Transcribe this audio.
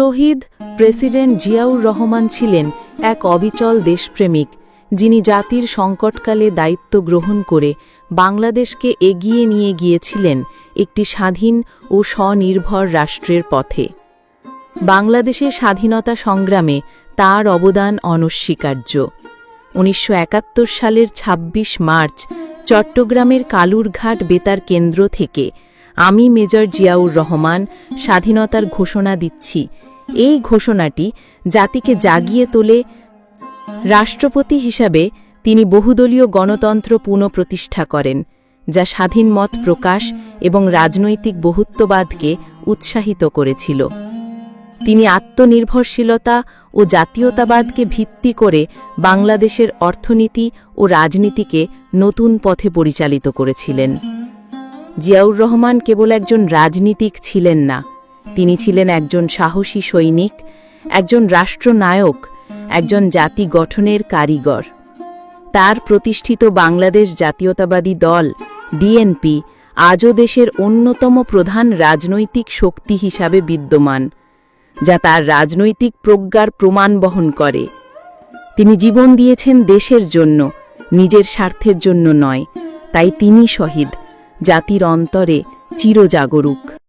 শহীদ president Ziaur Rahman ছিলেন এক অবিচল দেশপ্রেমিক, যিনি জাতির সংকটকালে দায়িত্ব গ্রহণ করে বাংলাদেশকে এগিয়ে নিয়ে গিয়েছিলেন একটি স্বাধীন ও স্বনির্ভর রাষ্ট্রের পথে। বাংলাদেশের স্বাধীনতা সংগ্রামে তার অবদান অনস্বীকার্য। ১৯৭১ সালের ২৬ মার্চ চট্টগ্রামের কালুরঘাট বেতার কেন্দ্র থেকে আমি মেজর জিয়াউর রহমান স্বাধীনতার ঘোষণা দিচ্ছি, এই ঘোষণাটি জাতিকে জাগিয়ে তোলে। রাষ্ট্রপতি হিসাবে তিনি বহুদলীয় গণতন্ত্র পুনঃপ্রতিষ্ঠা করেন, যা স্বাধীন মত প্রকাশ এবং রাজনৈতিক বহুত্ববাদকে উৎসাহিত করেছিল। তিনি আত্মনির্ভরশীলতা ও জাতীয়তাবাদকে ভিত্তি করে বাংলাদেশের অর্থনীতি ও রাজনীতিকে নতুন পথে পরিচালিত করেছিলেন। জিয়াউর রহমান কেবল একজন রাজনীতিক ছিলেন না, তিনি ছিলেন একজন সাহসী সৈনিক, একজন রাষ্ট্রনায়ক, একজন জাতি গঠনের কারিগর। তার প্রতিষ্ঠিত বাংলাদেশ জাতীয়তাবাদী দল ডিএনপি আজও দেশের অন্যতম প্রধান রাজনৈতিক শক্তি হিসাবে বিদ্যমান, যা তার রাজনৈতিক প্রজ্ঞার প্রমাণ বহন করে। তিনি জীবন দিয়েছেন দেশের জন্য, নিজের স্বার্থের জন্য নয়। তাই তিনি শহীদ, জাতির অন্তরে চিরজাগরুক।